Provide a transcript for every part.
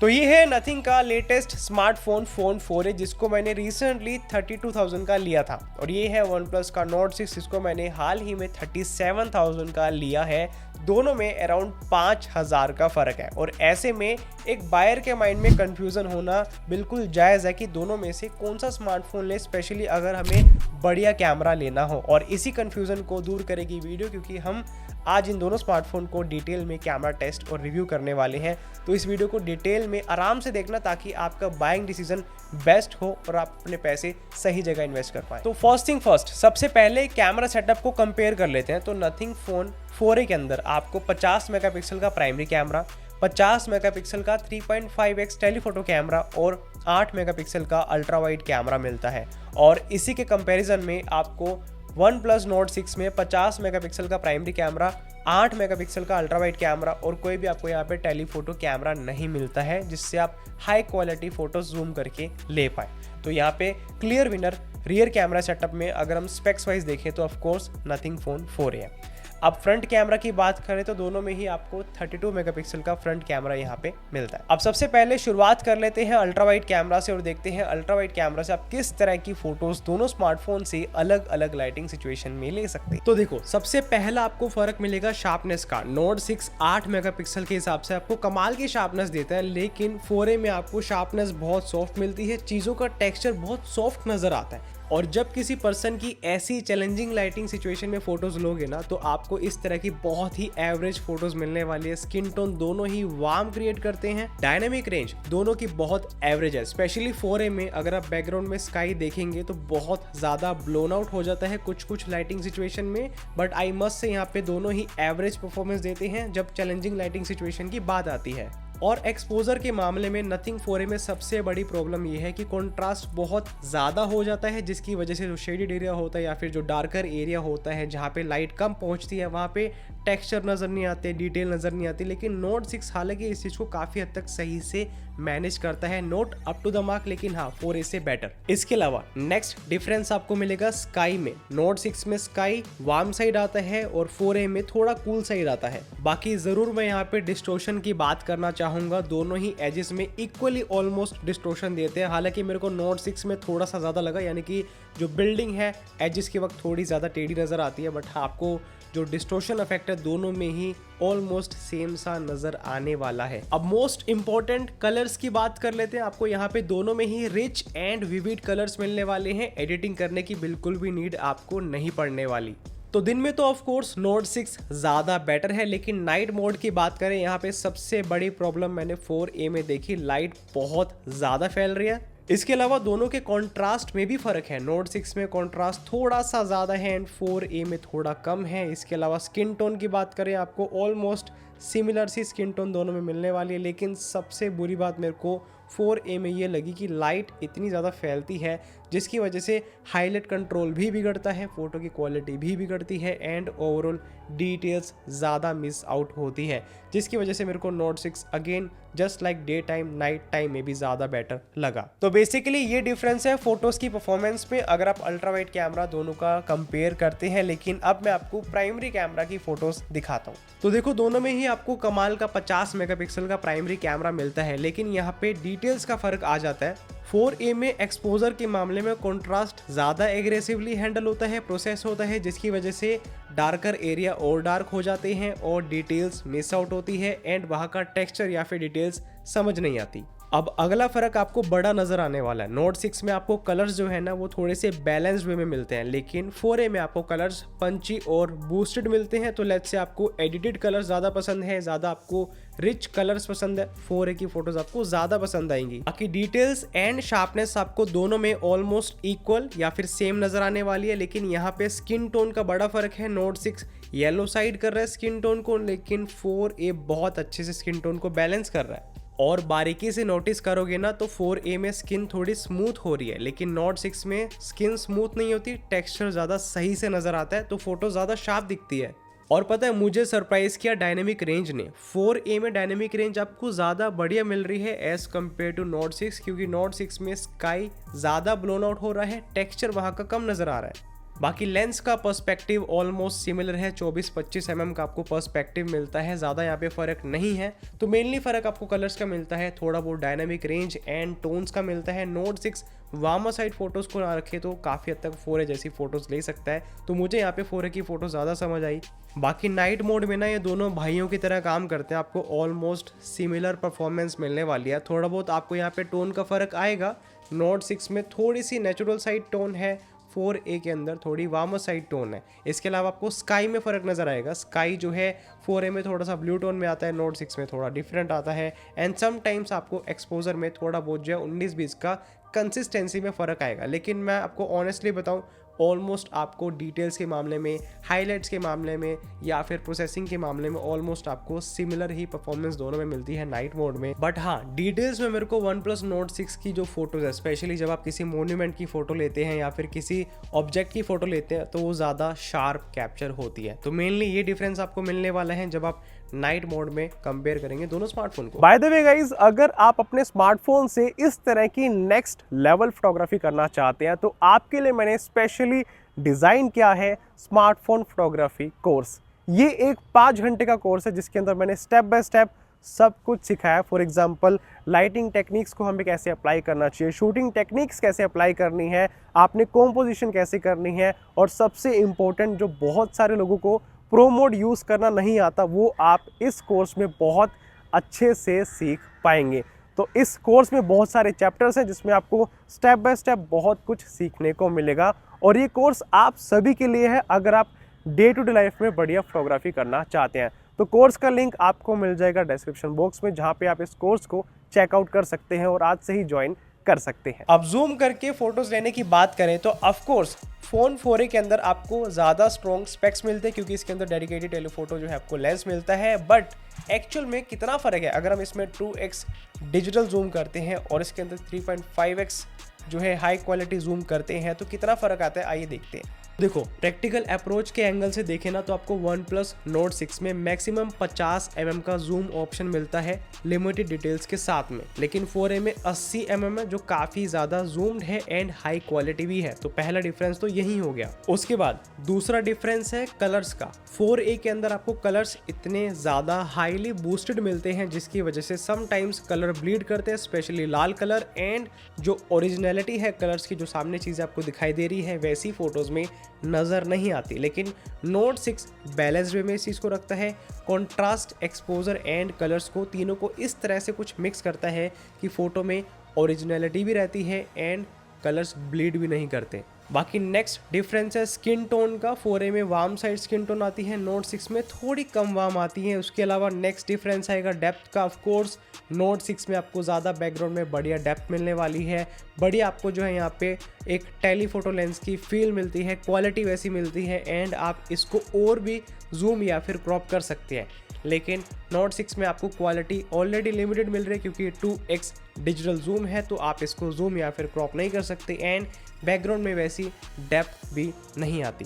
तो ये है नथिंग का लेटेस्ट स्मार्टफोन फोन 4a जिसको मैंने रिसेंटली 32,000 का लिया था, और ये है वन प्लस का नोट 6 जिसको मैंने हाल ही में 37,000 का लिया है। दोनों में अराउंड 5,000 का फ़र्क है, और ऐसे में एक बायर के माइंड में कंफ्यूजन होना बिल्कुल जायज़ है कि दोनों में से कौन सा स्मार्टफोन ले, स्पेशली अगर हमें बढ़िया कैमरा लेना हो। और इसी कंफ्यूजन को दूर करेगी वीडियो, क्योंकि हम आज इन दोनों स्मार्टफोन को डिटेल में कैमरा टेस्ट और रिव्यू करने वाले हैं। तो इस वीडियो को डिटेल में आराम से देखना ताकि आपका बाइंग डिसीजन बेस्ट हो और आप अपने पैसे सही जगह इन्वेस्ट कर पाएं। तो फर्स्ट थिंग फर्स्ट, सबसे पहले कैमरा सेटअप को कंपेयर कर लेते हैं। तो नथिंग फोन 4a के अंदर आपको 50 मेगापिक्सल का प्राइमरी कैमरा, 50 मेगापिक्सल का 3.5x टेलीफोटो कैमरा और 8 मेगापिक्सल का अल्ट्रा वाइड कैमरा मिलता है। और इसी के कंपैरिजन में आपको वन प्लस नोट 6 में 50 मेगापिक्सल का प्राइमरी कैमरा, 8 मेगापिक्सल का अल्ट्रा वाइड कैमरा और कोई भी आपको यहाँ पे टेलीफोटो कैमरा नहीं मिलता है जिससे आप हाई क्वालिटी फोटो जूम करके ले पाए। तो यहाँ पे clear winner rear camera setup में अगर हम स्पेक्स वाइज देखें तो ऑफकोर्स नथिंग फोन 4a है। अब फ्रंट कैमरा की बात करें तो दोनों में ही आपको 32 मेगापिक्सल का फ्रंट कैमरा यहाँ पे मिलता है। अब सबसे पहले शुरुआत कर लेते हैं अल्ट्रा वाइड कैमरा से और देखते हैं अल्ट्रा वाइड कैमरा से आप किस तरह की फोटोज दोनों स्मार्टफोन से अलग अलग लाइटिंग सिचुएशन में ले सकते हैं। तो देखो, सबसे पहला आपको फर्क मिलेगा शार्पनेस का। नोट 6 8 मेगापिक्सल के हिसाब से आपको कमाल की शार्पनेस देता है, लेकिन 4a में आपको शार्पनेस बहुत सॉफ्ट मिलती है, चीजों का टेक्सचर बहुत सॉफ्ट नजर आता है। और जब किसी पर्सन की ऐसी चैलेंजिंग लाइटिंग सिचुएशन में फोटोज लोगे ना, तो आपको इस तरह की बहुत ही एवरेज फोटोज मिलने वाली है। स्किन टोन दोनों ही वार्म क्रिएट करते हैं, डायनामिक रेंज दोनों की बहुत एवरेज है। स्पेशली 4a में अगर आप बैकग्राउंड में स्काई देखेंगे तो बहुत ज्यादा ब्लोन आउट हो जाता है कुछ लाइटिंग सिचुएशन में, बट आई मस्ट से यहाँ पे दोनों ही एवरेज परफॉर्मेंस देते हैं जब चैलेंजिंग लाइटिंग सिचुएशन की बात आती है। और एक्सपोजर के मामले में नथिंग 4a में सबसे बड़ी प्रॉब्लम यह है कि कंट्रास्ट बहुत ज़्यादा हो जाता है, जिसकी वजह से जो शेडेड एरिया होता है या फिर जो डार्कर एरिया होता है जहाँ पे लाइट कम पहुँचती है वहाँ पे टेक्सचर नज़र नहीं आते, डिटेल नज़र नहीं आती। लेकिन नोट 6 हालांकि इस चीज़ को काफ़ी हद तक सही से मैनेज करता है, not up to the mark, लेकिन हाँ 4a से बेटर। इसके अलावा नेक्स्ट डिफरेंस आपको मिलेगा स्काई में। नोट 6 में स्काई वार्म साइड आता है और 4a में थोड़ा कूल साइड आता है। बाकी ज़रूर मैं यहाँ पे डिस्टोर्शन की बात करना चाहूँगा, दोनों ही एजेस में इक्वली ऑलमोस्ट डिस्टोर्शन देते हैं। हालांकि मेरे को नोट 6 में थोड़ा सा ज़्यादा लगा, यानी कि जो बिल्डिंग है एजेस के वक्त थोड़ी ज़्यादा टेढ़ी नज़र आती है, बट हाँ आपको जो डिस्टोर्शन इफेक्ट है दोनों में ही ऑलमोस्ट सेम सा नजर आने वाला है। अब मोस्ट इंपॉर्टेंट कलर्स की बात कर लेते हैं। आपको यहाँ पे दोनों में ही रिच एंड विविड कलर्स मिलने वाले हैं, एडिटिंग करने की बिल्कुल भी नीड आपको नहीं पड़ने वाली। तो दिन में तो ऑफ कोर्स नोट 6 ज़्यादा बेटर है, लेकिन नाइट मोड की बात करें यहाँ पे सबसे बड़ी प्रॉब्लम मैंने 4a में देखी, लाइट बहुत ज़्यादा फैल रही है। इसके अलावा दोनों के कॉन्ट्रास्ट में भी फ़र्क है। नोट 6 में कॉन्ट्रास्ट थोड़ा सा ज़्यादा है एंड 4a में थोड़ा कम है। इसके अलावा स्किन टोन की बात करें, आपको ऑलमोस्ट सिमिलर सी स्किन टोन दोनों में मिलने वाली है, लेकिन सबसे बुरी बात मेरे को 4a में ये लगी कि लाइट इतनी ज़्यादा फैलती है जिसकी वजह से हाईलाइट कंट्रोल भी बिगड़ता है, फ़ोटो की क्वालिटी भी बिगड़ती है एंड ओवरऑल डिटेल्स ज़्यादा मिस आउट होती है, जिसकी वजह से मेरे को note 6 again just like day time night time में भी ज़्यादा बेटर लगा। तो बेसिकली ये डिफरेंस है फोटोज़ की परफॉर्मेंस में अगर आप अल्ट्रा वाइड कैमरा दोनों का कंपेयर करते हैं। लेकिन अब मैं आपको प्राइमरी कैमरा की फ़ोटोज़ दिखाता हूँ। तो देखो, दोनों में ही आपको कमाल का 50 मेगापिक्सल का प्राइमरी कैमरा मिलता है, लेकिन यहाँ पे डिटेल्स का फ़र्क आ जाता है। 4a में एक्सपोजर के मामले में कंट्रास्ट ज़्यादा एग्रेसिवली हैंडल होता है, प्रोसेस होता है, जिसकी वजह से डार्कर एरिया और डार्क हो जाते हैं और डिटेल्स मिस आउट होती है एंड वहाँ का टेक्सचर या फिर डिटेल्स समझ नहीं आती। अब अगला फर्क आपको बड़ा नजर आने वाला है। नोट 6 में आपको कलर्स जो है ना वो थोड़े से बैलेंस्ड वे में मिलते हैं, लेकिन 4a में आपको कलर्स पंची और बूस्टेड मिलते हैं। तो लेट्स से आपको एडिटेड कलर ज़्यादा पसंद है, ज़्यादा आपको रिच कलर्स पसंद है, 4a की फोटोज आपको ज़्यादा पसंद आएंगी। बाकी डिटेल्स एंड शार्पनेस आपको दोनों में ऑलमोस्ट इक्वल या फिर सेम नजर आने वाली है, लेकिन यहाँ पे स्किन टोन का बड़ा फर्क है। नोट 6 येलो साइड कर रहा है स्किन टोन को, लेकिन 4a बहुत अच्छे से स्किन टोन को बैलेंस कर रहा है। और बारीकी से नोटिस करोगे ना तो 4a में स्किन थोड़ी स्मूथ हो रही है, लेकिन नोट 6 में स्किन स्मूथ नहीं होती, टेक्सचर ज़्यादा सही से नज़र आता है, तो फोटो ज़्यादा शार्प दिखती है। और पता है मुझे सरप्राइज किया डायनेमिक रेंज ने। 4a में डायनेमिक रेंज आपको ज़्यादा बढ़िया मिल रही है एज़ कम्पेयर टू नोट 6, क्योंकि नोट 6 में स्काई ज़्यादा ब्लोन आउट हो रहा है, टेक्सचर वहाँ का कम नज़र आ रहा है। बाकी लेंस का पर्सपेक्टिव ऑलमोस्ट सिमिलर है, 24-25 mm का आपको पर्सपेक्टिव मिलता है, ज़्यादा यहाँ पे फ़र्क नहीं है। तो मेनली फ़र्क आपको कलर्स का मिलता है, थोड़ा बहुत डायनामिक रेंज एंड टोन्स का मिलता है। नोट 6 वार्मर साइड फोटोज़ को ना रखे तो काफ़ी हद तक 4A जैसी फ़ोटोज़ ले सकता है, तो मुझे यहाँ पे 4A की फ़ोटो ज़्यादा समझ आई। बाकी नाइट मोड में ना ये दोनों भाइयों की तरह काम करते हैं, आपको ऑलमोस्ट सिमिलर परफॉर्मेंस मिलने वाली है। थोड़ा बहुत आपको यहाँ पे टोन का फ़र्क आएगा, नोट 6 में थोड़ी सी नेचुरल साइड टोन है, 4A के अंदर थोड़ी वार्मर साइड टोन है। इसके अलावा आपको स्काई में फ़र्क नज़र आएगा, स्काई जो है 4A में थोड़ा सा ब्लू टोन में आता है, नोट 6 में थोड़ा डिफरेंट आता है। एंड समटाइम्स आपको एक्सपोजर में थोड़ा बहुत जो है 19-20 का कंसिस्टेंसी में फ़र्क आएगा। लेकिन मैं आपको ऑनेस्टली बताऊं, ऑलमोस्ट आपको डिटेल्स के मामले में, हाइलाइट्स के मामले में या फिर प्रोसेसिंग के मामले में ऑलमोस्ट आपको सिमिलर ही परफॉर्मेंस दोनों में मिलती है नाइट मोड में। बट हाँ, डिटेल्स में मेरे को OnePlus Nord 6 की जो फोटोज़ है, स्पेशली जब आप किसी मोन्यूमेंट की फ़ोटो लेते हैं या फिर किसी ऑब्जेक्ट की फ़ोटो लेते हैं, तो वो ज़्यादा शार्प कैप्चर होती है। तो मेनली ये डिफरेंस आपको मिलने वाला है जब आप नाइट मोड में कंपेयर करेंगे दोनों स्मार्टफोन को। बाय द वे गाइस, अगर आप अपने स्मार्टफोन से इस तरह की नेक्स्ट लेवल फोटोग्राफी करना चाहते हैं तो आपके लिए मैंने स्पेशली डिज़ाइन किया है स्मार्टफोन फोटोग्राफी कोर्स। ये एक 5 घंटे का कोर्स है जिसके अंदर मैंने स्टेप बाय स्टेप सब कुछ सिखाया। फॉर एग्जांपल, लाइटिंग टेक्निक्स को हमें कैसे अप्लाई करना चाहिए, शूटिंग टेक्निक्स कैसे अप्लाई करनी है, आपने कॉम्पोजिशन कैसे करनी है, और सबसे इम्पोर्टेंट जो बहुत सारे लोगों को प्रो मोड यूज़ करना नहीं आता, वो आप इस कोर्स में बहुत अच्छे से सीख पाएंगे। तो इस कोर्स में बहुत सारे चैप्टर्स हैं जिसमें आपको स्टेप बाय स्टेप बहुत कुछ सीखने को मिलेगा, और ये कोर्स आप सभी के लिए है अगर आप डे टू डे लाइफ में बढ़िया फोटोग्राफी करना चाहते हैं। तो कोर्स का लिंक आपको मिल जाएगा डिस्क्रिप्शन बॉक्स में, जहाँ पे आप इस कोर्स को चेकआउट कर सकते हैं और आज से ही ज्वाइन कर सकते हैं। अब जूम करके फोटोज लेने की बात करें तो ऑफ कोर्स फोन 4A के अंदर आपको ज़्यादा स्ट्रॉन्ग स्पेक्स मिलते हैं क्योंकि इसके अंदर डेडिकेटेड टेलीफोटो जो है आपको लेंस मिलता है। बट एक्चुअल में कितना फ़र्क है अगर हम इसमें 2x डिजिटल जूम करते हैं और इसके अंदर 3.5x जो है हाई क्वालिटी जूम करते हैं, तो कितना फ़र्क आता है, आइए देखते हैं। देखो, प्रैक्टिकल अप्रोच के एंगल से देखें ना तो आपको OnePlus Nord 6 में मैक्सिमम 50 mm का जूम ऑप्शन मिलता है लिमिटेड डिटेल्स के साथ में, लेकिन 4A में 80 mm है जो काफ़ी ज़्यादा जूम्ड है एंड हाई क्वालिटी भी है। तो पहला डिफरेंस तो यही हो गया। उसके बाद दूसरा डिफरेंस है कलर्स का। 4A के अंदर आपको कलर्स इतने ज़्यादा हाईली बूस्टेड मिलते हैं जिसकी वजह से समटाइम्स कलर ब्लीड करते हैं, स्पेशली लाल कलर, एंड जो ओरिजिनलिटी है कलर्स की, जो सामने चीज़ आपको दिखाई दे रही है वैसी फोटोज़ में नज़र नहीं आती। लेकिन Nord 6 बैलेंस वे में इस चीज़ को रखता है, कॉन्ट्रास्ट, एक्सपोजर एंड कलर्स को तीनों को इस तरह से कुछ मिक्स करता है कि फ़ोटो में ओरिजिनलिटी भी रहती है एंड कलर्स ब्लीड भी नहीं करते। बाकी नेक्स्ट डिफरेंस है स्किन टोन का। 4A में वार्म साइड स्किन टोन आती है, Nord 6 में थोड़ी कम वार्म आती है। उसके अलावा नेक्स्ट डिफरेंस आएगा डेप्थ का। ऑफ कोर्स Nord 6 में आपको ज़्यादा बैकग्राउंड में बढ़िया डेप्थ मिलने वाली है, बढ़िया आपको जो है यहाँ पे एक टेलीफोटो लेंस की फील मिलती है, क्वालिटी वैसी मिलती है एंड आप इसको और भी जूम या फिर क्रॉप कर सकते हैं। लेकिन Nord 6 में आपको क्वालिटी ऑलरेडी लिमिटेड मिल रही है क्योंकि 2x डिजिटल जूम है, तो आप इसको जूम या फिर क्रॉप नहीं कर सकते एंड बैकग्राउंड में वैसी डेप्थ भी नहीं आती।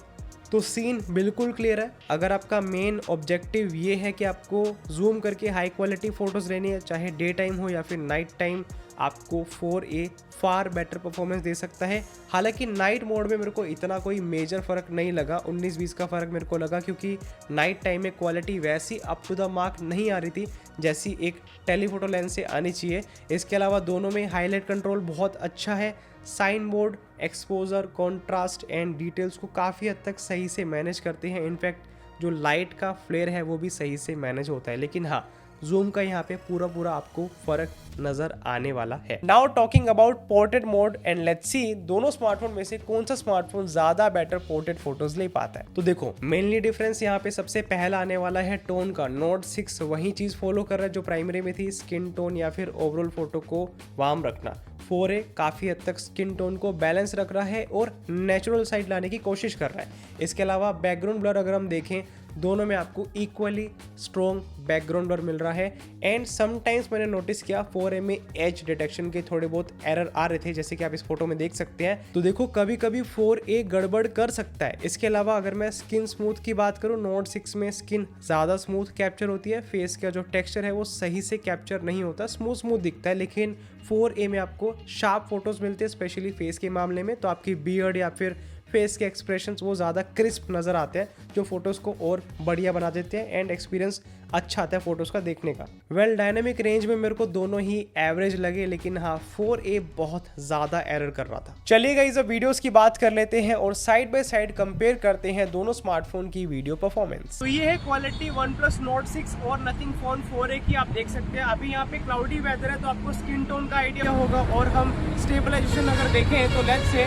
तो सीन बिल्कुल क्लियर है। अगर आपका मेन ऑब्जेक्टिव ये है कि आपको जूम करके हाई क्वालिटी फ़ोटोज़ लेनी है, चाहे डे टाइम हो या फिर नाइट टाइम, आपको 4A फार बेटर परफॉर्मेंस दे सकता है। हालांकि नाइट मोड में मेरे को इतना कोई मेजर फ़र्क नहीं लगा, 19-20 का फ़र्क मेरे को लगा क्योंकि नाइट टाइम में क्वालिटी वैसी अप टू द मार्क नहीं आ रही थी जैसी एक टेलीफोटो लेंस से आनी चाहिए। इसके अलावा दोनों में हाईलाइट कंट्रोल बहुत अच्छा है, sign board, exposure, contrast and details को काफ़ी हद तक सही से मैनेज करते हैं। इनफैक्ट जो लाइट का फ्लेयर है वो भी सही से मैनेज होता है। लेकिन हाँ, जूम का यहाँ पे पूरा आपको फर्क नजर आने वाला है। Now talking about portrait mode and let's see दोनों स्मार्टफोन में से कौन सा स्मार्टफोन ज्यादा बेटर पोर्ट्रेट फोटोज ले पाता है। तो देखो, मेनली डिफरेंस यहाँ पे सबसे पहला आने वाला है टोन का। Nord 6 वही चीज फॉलो कर रहा है जो प्राइमरी में थी, स्किन टोन या फिर ओवरऑल फोटो को वार्म रखना। 4A काफ़ी हद तक स्किन टोन को बैलेंस रख रहा है और नेचुरल साइड लाने की कोशिश कर रहा है। इसके अलावा बैकग्राउंड ब्लर अगर हम देखें, दोनों में आपको इक्वली स्ट्रॉन्ग बैकग्राउंड ब्लर मिल रहा है एंड समटाइम्स मैंने नोटिस किया 4A में एज डिटेक्शन के थोड़े बहुत एरर आ रहे थे, जैसे कि आप इस फोटो में देख सकते हैं। तो देखो, कभी कभी 4A गड़बड़ कर सकता है। इसके अलावा अगर मैं स्किन स्मूथ की बात करूं, Nord 6 में स्किन ज़्यादा स्मूथ कैप्चर होती है, फेस का जो टेक्सचर है वो सही से कैप्चर नहीं होता, स्मूथ दिखता है। लेकिन 4A में आपको शार्प फोटोज़ मिलते हैं, स्पेशली फेस के मामले में। तो आपकी बियर्ड या फिर फेस के एक्सप्रेशंस वो ज़्यादा क्रिस्प नज़र आते हैं, जो फोटोज़ को और बढ़िया बना देते हैं एंड एक्सपीरियंस अच्छा आता है फोटोज़ का देखने का। वेल डायनेमिक रेंज में मेरे को दोनों ही एवरेज लगे, लेकिन हाँ 4A बहुत ज़्यादा एरर कर रहा था। चलिए गाइस अब वीडियोस की बात कर लेते हैं और साइड बाय साइड कंपेयर करते हैं दोनों स्मार्टफोन की वीडियो परफॉर्मेंस। तो ये है क्वालिटी OnePlus Nord 6 और Nothing Phone 4A की, आप देख सकते हैं। अभी यहाँ पे क्लाउडी वेदर है तो आपको स्किन टोन का आइडिया होगा, और हम स्टेबलाइजेशन अगर देखें तो लेट्स से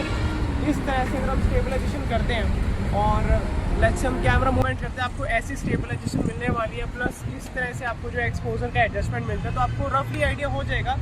इस तरह से अगर हम स्टेबलाइजेशन करते हैं और लेट्स से हम कैमरा मूवमेंट करते हैं, आपको ऐसी स्टेबलाइजेशन मिलने वाली है। प्लस इस तरह से आपको जो एक्सपोजर का एडजस्टमेंट मिलता है, तो आपको रफली आइडिया हो जाएगा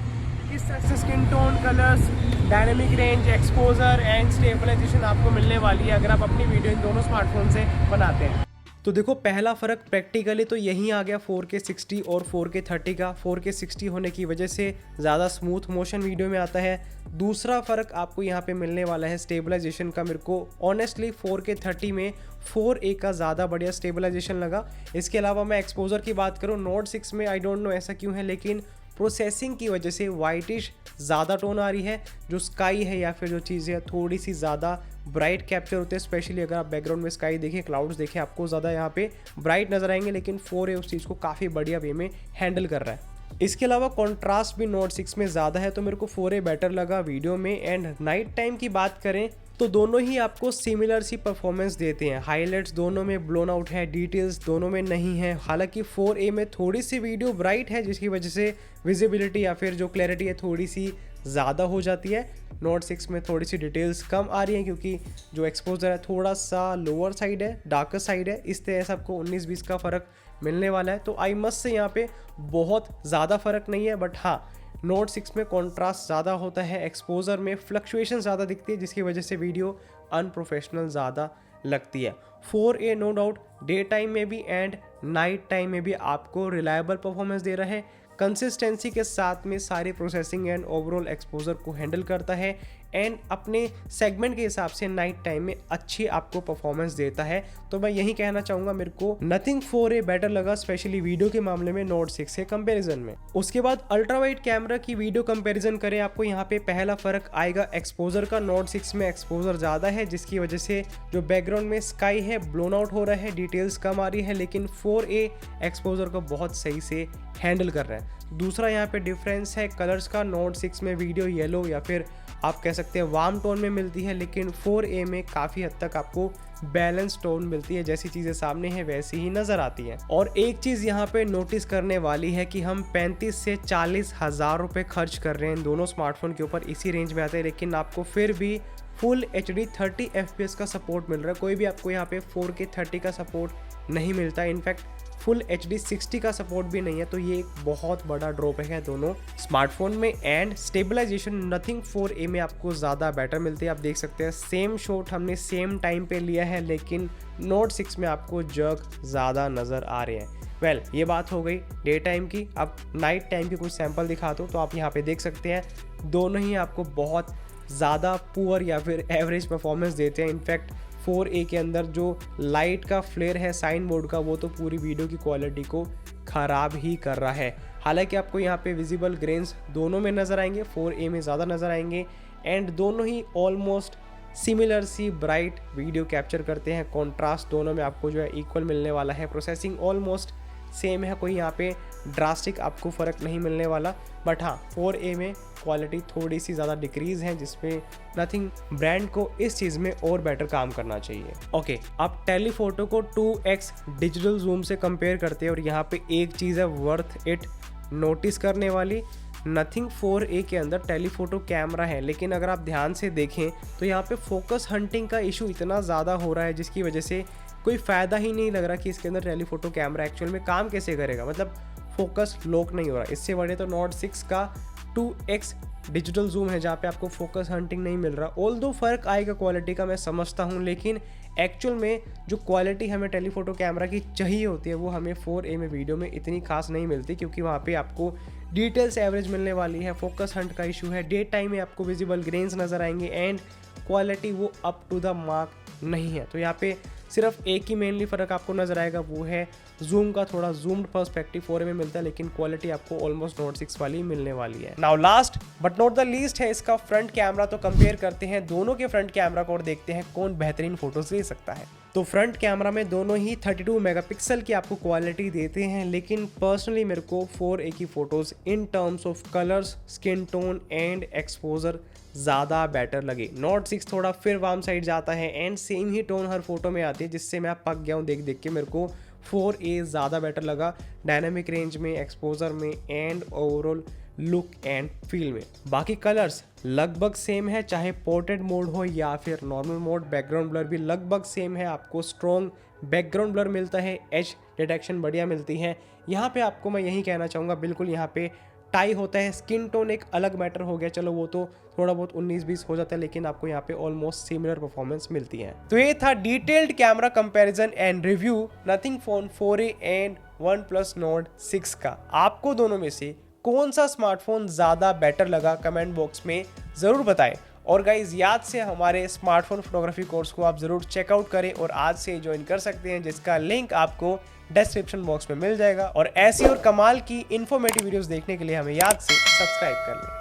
किस तरह से skin tone, colours, dynamic range, exposure and stabilisation आपको मिलने वाली है अगर आप अपनी वीडियो इन दोनों स्मार्टफोन से बनाते हैं। तो देखो पहला फ़र्क प्रैक्टिकली तो यही आ गया 4K 60 और 4K 30 का। 4K 60 होने की वजह से ज़्यादा स्मूथ मोशन वीडियो में आता है। दूसरा फ़र्क आपको यहाँ पे मिलने वाला है स्टेबलाइजेशन का। मेरे को ऑनेस्टली 4K 30 में 4A का ज़्यादा बढ़िया स्टेबलाइजेशन लगा। इसके अलावा मैं एक्सपोजर की बात करूँ, Nord 6 में आई डोंट नो ऐसा क्यों है, लेकिन प्रोसेसिंग की वजह से वाइटिश ज़्यादा टोन आ रही है। जो स्काई है या फिर जो चीज़ें है थोड़ी सी ज़्यादा ब्राइट कैप्चर होते हैं, स्पेशली अगर आप बैकग्राउंड में स्काई देखें, क्लाउड्स देखें, आपको ज़्यादा यहाँ पे ब्राइट नज़र आएंगे, लेकिन 4A उस चीज़ को काफ़ी बढ़िया वे में हैंडल कर रहा है। इसके अलावा कॉन्ट्रास्ट भी Nord 6 में ज़्यादा है, तो मेरे को 4A बेटर लगा वीडियो में। एंड नाइट टाइम की बात करें तो दोनों ही आपको सिमिलर सी परफॉर्मेंस देते हैं। हाईलाइट्स दोनों में ब्लोन आउट है, डिटेल्स दोनों में नहीं है। हालांकि 4A में थोड़ी सी वीडियो ब्राइट है, जिसकी वजह से विजिबिलिटी या फिर जो क्लैरिटी है थोड़ी सी ज़्यादा हो जाती है। Nord 6 में थोड़ी सी डिटेल्स कम आ रही हैं, क्योंकि जो एक्सपोजर है थोड़ा सा लोअर साइड है, डार्कर साइड है। इस तरह से आपको 19-20 का फ़र्क मिलने वाला है। तो आई मस्ट से यहाँ पे बहुत ज़्यादा फ़र्क नहीं है, बट हाँ Nord 6 में कॉन्ट्रास्ट ज़्यादा होता है, एक्सपोजर में फ्लक्चुएशन ज़्यादा दिखती है, जिसकी वजह से वीडियो अनप्रोफेशनल ज़्यादा लगती है। 4A no doubt day time में भी एंड नाइट टाइम में भी आपको रिलायबल परफॉर्मेंस दे रहा है। कंसिस्टेंसी के साथ में सारी प्रोसेसिंग एंड ओवरऑल एक्सपोजर को हैंडल करता है एंड अपने सेगमेंट के हिसाब से नाइट टाइम में अच्छी आपको परफॉर्मेंस देता है। तो मैं यही कहना चाहूँगा, मेरे को Nothing 4A बेटर लगा, स्पेशली वीडियो के मामले में Nord 6 के कंपैरिजन में। उसके बाद अल्ट्रा वाइड कैमरा की वीडियो कंपैरिजन करें, आपको यहाँ पे पहला फ़र्क आएगा एक्सपोजर का। Nord 6 में एक्सपोजर ज़्यादा है, जिसकी वजह से जो बैकग्राउंड में स्काई है ब्लोन आउट हो रहा है, डिटेल्स कम आ रही है, लेकिन 4A एक्सपोजर को बहुत सही से हैंडल कर रहा है। दूसरा यहाँ पे डिफरेंस है कलर्स का। Nord 6 में वीडियो येलो या फिर आप कह सकते हैं वार्म टोन में मिलती है, लेकिन 4A में काफ़ी हद तक आपको बैलेंस टोन मिलती है। जैसी चीज़ें सामने हैं वैसी ही नज़र आती हैं। और एक चीज़ यहाँ पे नोटिस करने वाली है कि हम 35 से 40 हज़ार रुपये खर्च कर रहे हैं इन दोनों स्मार्टफोन के ऊपर, इसी रेंज में आते हैं, लेकिन आपको फिर भी फुल HD 30 FPS का सपोर्ट मिल रहा है। कोई भी आपको यहाँ पे 4K 30 का सपोर्ट नहीं मिलता, इनफैक्ट फुल HD 60 का सपोर्ट भी नहीं है। तो ये एक बहुत बड़ा ड्रॉबैक है दोनों स्मार्टफोन में। एंड स्टेबलाइजेशन Nothing 4A में आपको ज़्यादा बेटर मिलती है। आप देख सकते हैं सेम शॉट हमने सेम टाइम पे लिया है, लेकिन Nord 6 में आपको जर्क ज़्यादा नज़र आ रहे हैं। वेल ये बात हो गई डे टाइम की। अब नाइट टाइम की कुछ सैंपल दिखा दो, तो आप यहाँ पे देख सकते हैं दोनों ही आपको बहुत ज़्यादा पुअर या फिर एवरेज परफॉर्मेंस देते हैं। इनफैक्ट 4A के अंदर जो लाइट का फ्लेयर है साइन बोर्ड का, वो तो पूरी वीडियो की क्वालिटी को ख़राब ही कर रहा है। हालांकि आपको यहाँ पे विजिबल ग्रेन्स दोनों में नज़र आएंगे, 4A में ज़्यादा नज़र आएंगे, एंड दोनों ही ऑलमोस्ट सिमिलर सी ब्राइट वीडियो कैप्चर करते हैं। कॉन्ट्रास्ट दोनों में आपको जो है इक्वल मिलने वाला है। प्रोसेसिंग ऑलमोस्ट सेम है, कोई यहाँ पे ड्रास्टिक आपको फ़र्क नहीं मिलने वाला। बट हाँ 4A में क्वालिटी थोड़ी सी ज़्यादा डिक्रीज़ है, जिसमें Nothing ब्रांड को इस चीज़ में और बेटर काम करना चाहिए। ओके, अब टेलीफोटो को 2x डिजिटल जूम से कंपेयर करते हैं, और यहाँ पे एक चीज़ है वर्थ इट नोटिस करने वाली। Nothing 4A के अंदर टेलीफोटो कैमरा है, लेकिन अगर आप ध्यान से देखें तो यहाँ पे फोकस हंटिंग का इशू इतना ज़्यादा हो रहा है, जिसकी वजह से कोई फ़ायदा ही नहीं लग रहा कि इसके अंदर टेलीफोटो कैमरा एक्चुअल में काम कैसे करेगा। मतलब फोकस लॉक नहीं हो रहा। इससे बड़े तो Nord 6 का 2x डिजिटल जूम है, जहाँ पे आपको फोकस हंटिंग नहीं मिल रहा। ऑल्दो फ़र्क आएगा क्वालिटी का, मैं समझता हूँ, लेकिन एक्चुअल में जो क्वालिटी हमें टेलीफोटो कैमरा की चाहिए होती है वो हमें 4A में वीडियो में इतनी खास नहीं मिलती, क्योंकि वहाँ पे आपको डिटेल्स एवरेज मिलने वाली है, फोकस हंट का इशू है, डे टाइम में आपको विजिबल ग्रेन्स नज़र आएंगे, एंड क्वालिटी वो अप टू द मार्क नहीं है। तो यहाँ पे सिर्फ एक ही मेनली फ़र्क आपको नज़र आएगा, वो है जूम का थोड़ा जूम्ड पर्सपेक्टिव 4A में मिलता है, लेकिन क्वालिटी आपको ऑलमोस्ट नोट 6 वाली मिलने वाली है। Now last but not the least है इसका फ्रंट कैमरा। तो कंपेयर करते हैं दोनों के फ्रंट कैमरा को और देखते हैं कौन बेहतरीन फोटोज ले सकता है। तो फ्रंट कैमरा में दोनों ही 32 मेगापिक्सल की आपको क्वालिटी देते हैं, लेकिन पर्सनली मेरे को 4A की photos in terms of colours, skin tone and exposure ज़्यादा बेटर लगे। नोट 6 थोड़ा फिर वार्म साइड जाता है and same he tone her photo में आती है, जिससे मैं पक गया हूँ देख देख के। मेरे को 4A ज़्यादा बेटर लगा डायनामिक रेंज में, एक्सपोजर में and overall look and feel में। बाकी कलर्स लगभग सेम है, चाहे पोर्ट्रेट मोड हो या फिर नॉर्मल मोड। बैकग्राउंड ब्लर भी लगभग सेम है, आपको स्ट्रॉन्ग बैकग्राउंड ब्लर मिलता है, एज डिटेक्शन बढ़िया मिलती है। यहाँ पे आपको मैं यही कहना चाहूँगा, बिल्कुल यहाँ पे टाई होता है। स्किन टोन एक अलग मैटर हो गया, चलो वो तो थोड़ा बहुत 19-20 हो जाता है, लेकिन आपको यहाँ पे ऑलमोस्ट सिमिलर परफॉर्मेंस मिलती है। तो ये था detailed camera comparison and review nothing phone 4A and OnePlus Nord 6 का। आपको दोनों में से कौन सा स्मार्टफोन ज़्यादा बेटर लगा कमेंट बॉक्स में ज़रूर बताएं। और गाइज याद से हमारे स्मार्टफोन फोटोग्राफी कोर्स को आप ज़रूर चेकआउट करें और आज से ज्वाइन कर सकते हैं, जिसका लिंक आपको डिस्क्रिप्शन बॉक्स में मिल जाएगा। और ऐसी और कमाल की इन्फॉर्मेटिव वीडियोस देखने के लिए हमें याद से सब्सक्राइब कर लें।